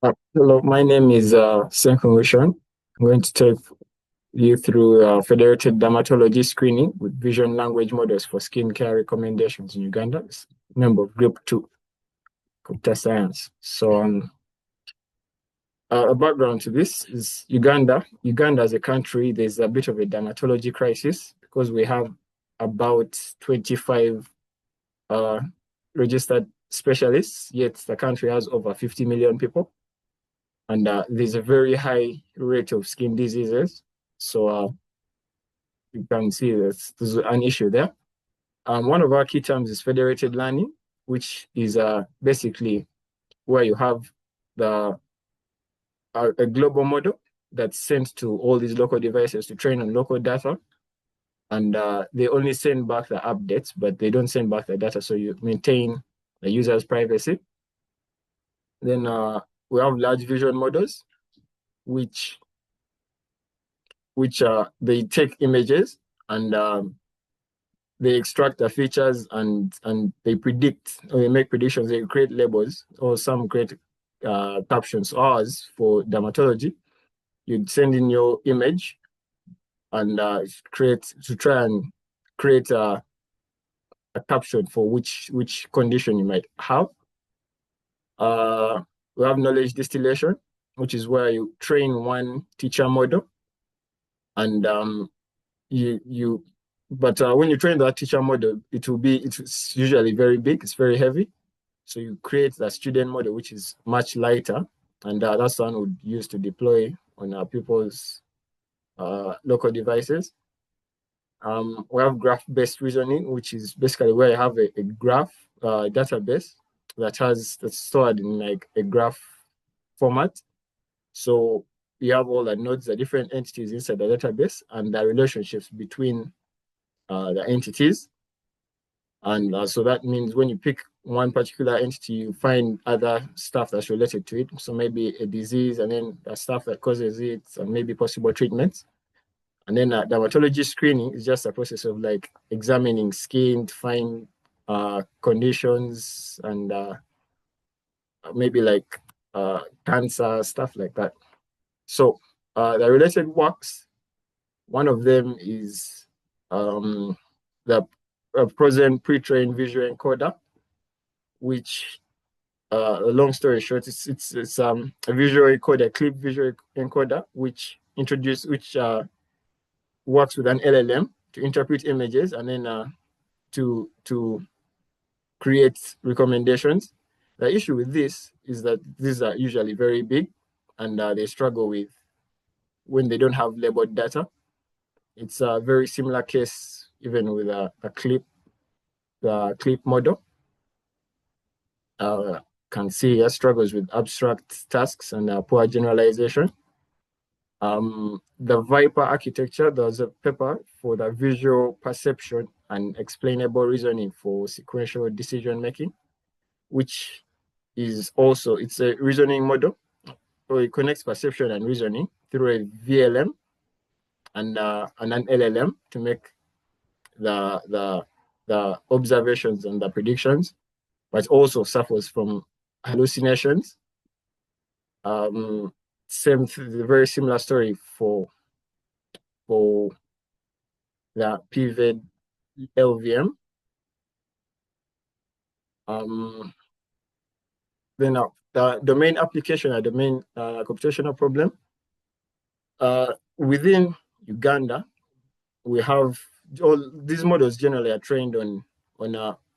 Hello, my name is Senkun Wishon. I'm going to take you through federated dermatology screening with vision language models for skincare recommendations in Uganda. It's a member of Group 2, Computer Science. A background to this is Uganda. Uganda as a country, there's a bit of a dermatology crisis because we have about 25 uh, registered specialists, yet the country has over 50 million people. And there's a very high rate of skin diseases. So you can see that there's an issue there. One of our key terms is federated learning, which is basically where you have the a global model that's sent to all these local devices to train on local data. And they only send back the updates, but they don't send back the data. So you maintain the user's privacy. Then we have large vision models, which they take images and they extract the features and they predict or they make predictions. They create labels or some create captions. Ours for dermatology, you'd send in your image and create to try and create a caption for which condition you might have. We have knowledge distillation, which is where you train one teacher model and you but when you train that teacher model, it's usually very big, it's very heavy. So you create the student model, which is much lighter, and that's the one we use to deploy on our people's local devices. We have graph-based reasoning, which is basically where you have a graph database that's stored in like a graph format. So you have all the nodes, the different entities inside the database, and the relationships between the entities. And so that means when you pick one particular entity, you find other stuff that's related to it. So maybe a disease, and then the stuff that causes it, and maybe possible treatments. And then dermatology screening is just a process of like examining skin to find conditions and maybe like cancer, stuff like that. So the related works, one of them is the Prozen pre-trained visual encoder, which a long story short, it's a visual encoder, clip visual encoder, which works with an LLM to interpret images and then to create recommendations. The issue with this is that these are usually very big, and they struggle with when they don't have labeled data. It's a very similar case even with a clip, the clip model. Can see struggles with abstract tasks and poor generalization. The Viper architecture, there's a paper for the visual perception and explainable reasoning for sequential decision making, which is also, it's a reasoning model. So it connects perception and reasoning through a VLM and an LLM to make the observations and the predictions, but also suffers from hallucinations. Very similar story for the pivot LVM. Then the domain application or domain computational problem. Within Uganda, we have all these models generally are trained on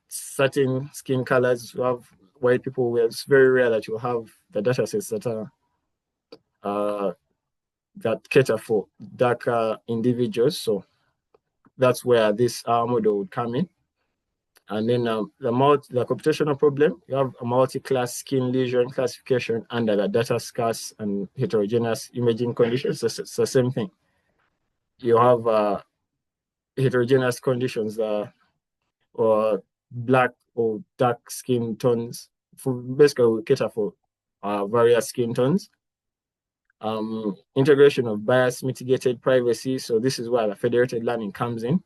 certain skin colors. You have white people where it's very rare that you have the data sets that are that cater for darker individuals. So that's where this model would come in. And then the computational problem, you have a multi-class skin lesion classification under the data scarce and heterogeneous imaging conditions. It's the same thing. You have heterogeneous conditions or black or dark skin tones. Basically, we cater for various skin tones. Integration of bias mitigated privacy. So this is where the federated learning comes in.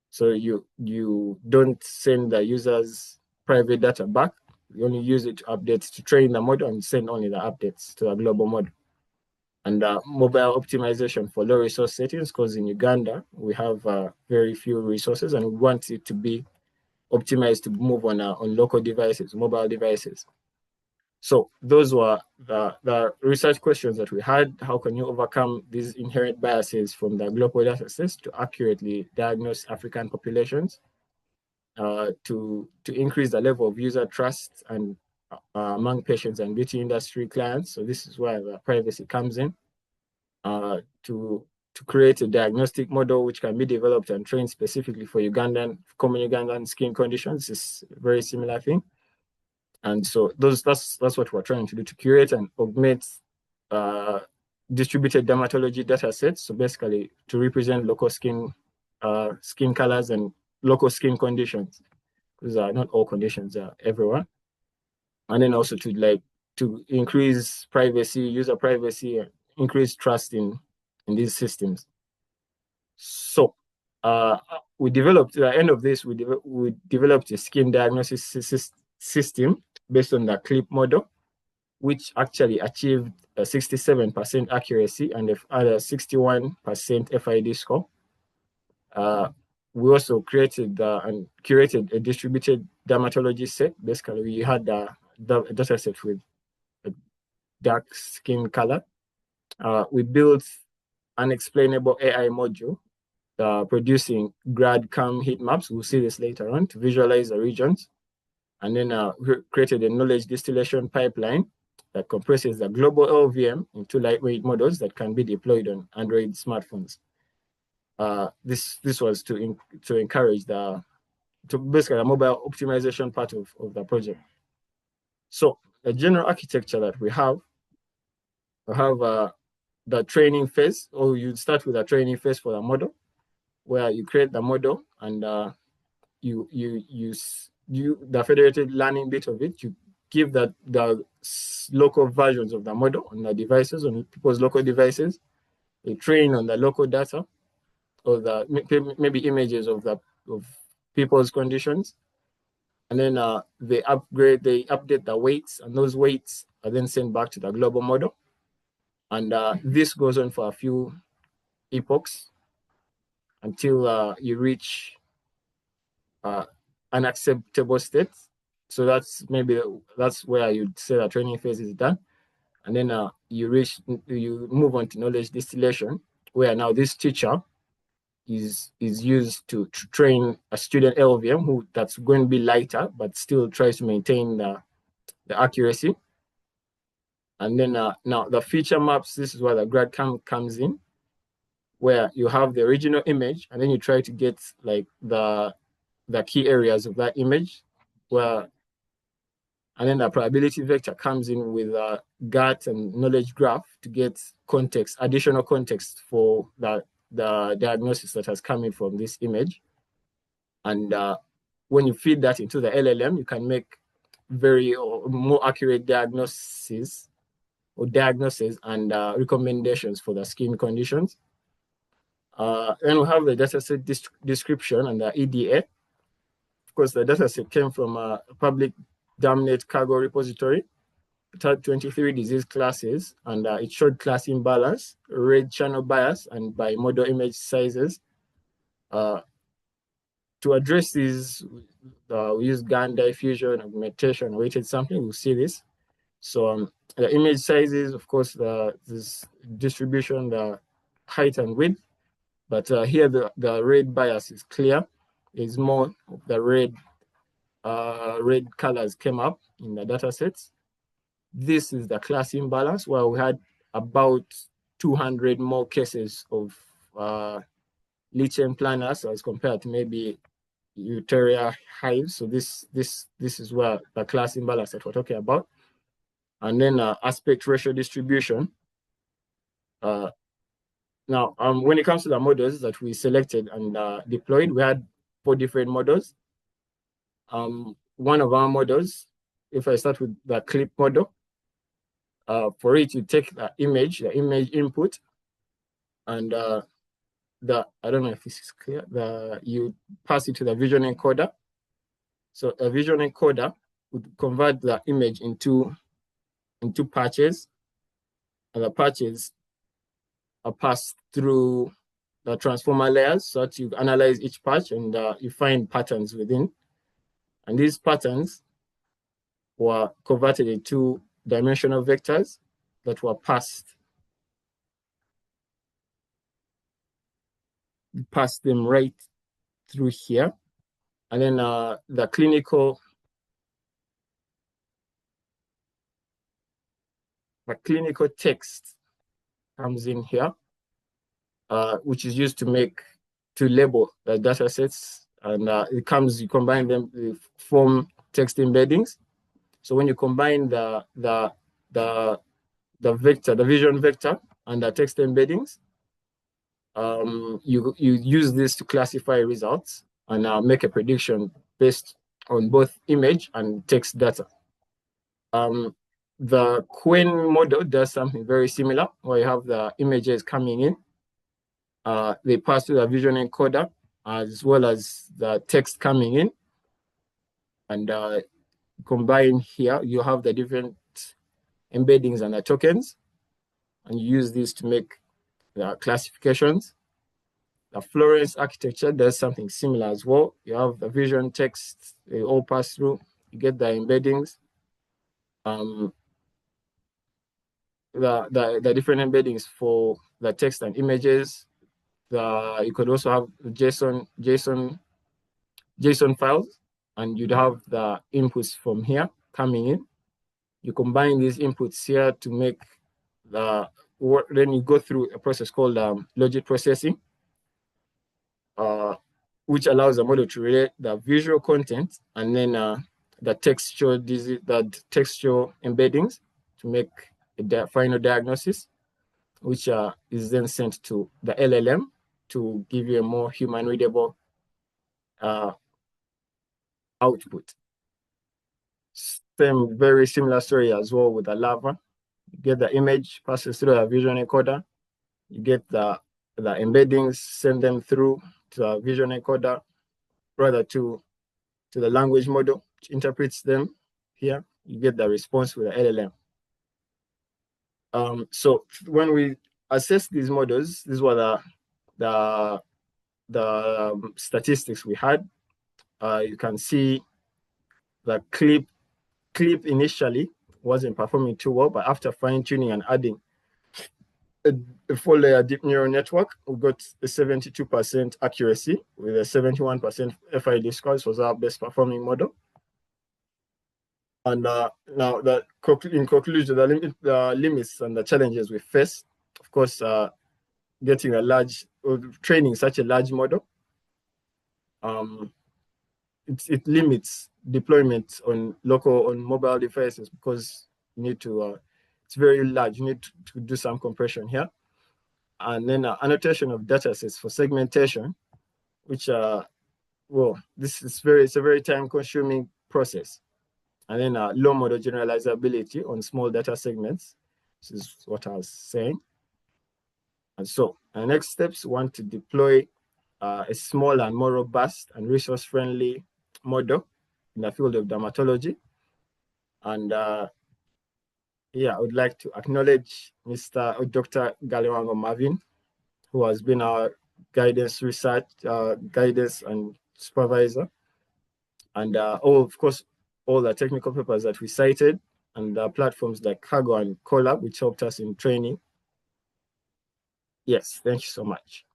So you don't send the user's private data back. We only use it to update, to train the model and send only the updates to the global model. And mobile optimization for low resource settings, because in Uganda, we have very few resources and we want it to be optimized to move on local devices, mobile devices. So those were the research questions that we had. How can you overcome these inherent biases from the global data sets to accurately diagnose African populations, to increase the level of user trust and among patients and beauty industry clients. So this is where the privacy comes in. To create a diagnostic model which can be developed and trained specifically for common Ugandan skin conditions is a very similar thing. And so that's what we're trying to do, to curate and augment distributed dermatology data sets. So basically to represent local skin colors and local skin conditions, because not all conditions are everywhere. And then also to increase privacy, user privacy, and increase trust in these systems. So we developed, at the end of this, we developed a skin diagnosis system based on the CLIP model, which actually achieved a 67% accuracy and a 61% FID score. We also created and curated a distributed dermatology set. Basically, we had the data set with a dark skin color. We built an explainable AI module producing GradCam heat maps. We'll see this later on, to visualize the regions. And then we created a knowledge distillation pipeline that compresses the global LVM into lightweight models that can be deployed on Android smartphones. This was to encourage basically the mobile optimization part of the project. So the general architecture that we have the training phase, or you start with a training phase for the model, where you create the model and you use the federated learning bit of it. You give the local versions of the model on the devices, on people's local devices. You train on the local data, or maybe images of people's conditions, and then they update the weights, and those weights are then sent back to the global model. And this goes on for a few epochs until you reach an acceptable state. So that's where you'd say the training phase is done. And then you move on to knowledge distillation, where now this teacher is used to train a student LVM that's going to be lighter, but still tries to maintain the accuracy. And then now the feature maps, this is where the GradCam comes in, where you have the original image, and then you try to get like the key areas of that image, and then the probability vector comes in with a GAT and knowledge graph to get context, additional context for the diagnosis that has come in from this image. And when you feed that into the LLM, you can make more accurate diagnoses and recommendations for the skin conditions. Then we have the dataset description and the EDA. Of course, the dataset came from a public DAMNet cargo repository. It had 23 disease classes, and it showed class imbalance, red channel bias, and by model image sizes. To address these, we use GAN diffusion, augmentation, weighted sampling. We'll see this. So the image sizes, of course, this distribution, the height and width. But here the red bias is clear. There's more of the red colors came up in the data sets. This is the class imbalance, where we had about 200 more cases of lichen planus as compared to maybe Euteria hives. So this is where the class imbalance that we're talking about. And then aspect ratio distribution. Now, when it comes to the models that we selected and deployed, we had 4 different models. One of our models, if I start with the CLIP model, for it, you take the image input, and I don't know if this is clear, you pass it to the vision encoder. So a vision encoder, would convert the image into patches, and the patches are passed through the transformer layers so that you analyze each patch and you find patterns within. And these patterns were converted into dimensional vectors that were passed them right through here. And then the clinical text comes in here, which is used to label the data sets, and you combine them, with form text embeddings. So when you combine the vector, the vision vector, and the text embeddings, you use this to classify results and make a prediction based on both image and text data. The Qwen model does something very similar, where you have the images coming in. They pass through the vision encoder as well as the text coming in. And combine here, you have the different embeddings and the tokens. And you use these to make the classifications. The Florence architecture does something similar as well. You have the vision, text, they all pass through. You get the embeddings. The different embeddings for the text and images. You could also have JSON files, and you'd have the inputs from here coming in. You combine these inputs here to make then you go through a process called logic processing, which allows the model to relate the visual content and then the textual embeddings to make a final diagnosis, which is then sent to the LLM to give you a more human readable output. Very similar story as well with the Lava. You get the image, passes through a vision encoder. You get the embeddings, send them through to a vision encoder, rather to the language model, which interprets them here. You get the response with the LLM. So when we assess these models, these were the statistics we had. You can see the clip initially wasn't performing too well, but after fine-tuning and adding a 4-layer deep neural network, we got a 72% accuracy with a 71% FID score. This was our best performing model. And now, in conclusion, the limits and the challenges we face, of course, getting training such a large model, it limits deployment on mobile devices, because you need to, it's very large. You need to do some compression here. And then annotation of data sets for segmentation, which, it's a very time consuming process. And then low model generalizability on small data segments. This is what I was saying. And so our next steps want to deploy a small and more robust and resource-friendly model in the field of dermatology. And I would like to acknowledge Dr. Galiwango Marvin, who has been our guidance and supervisor. And of course, all the technical papers that we cited, and platforms like Kaggle and Colab, which helped us in training. Yes, thank you so much.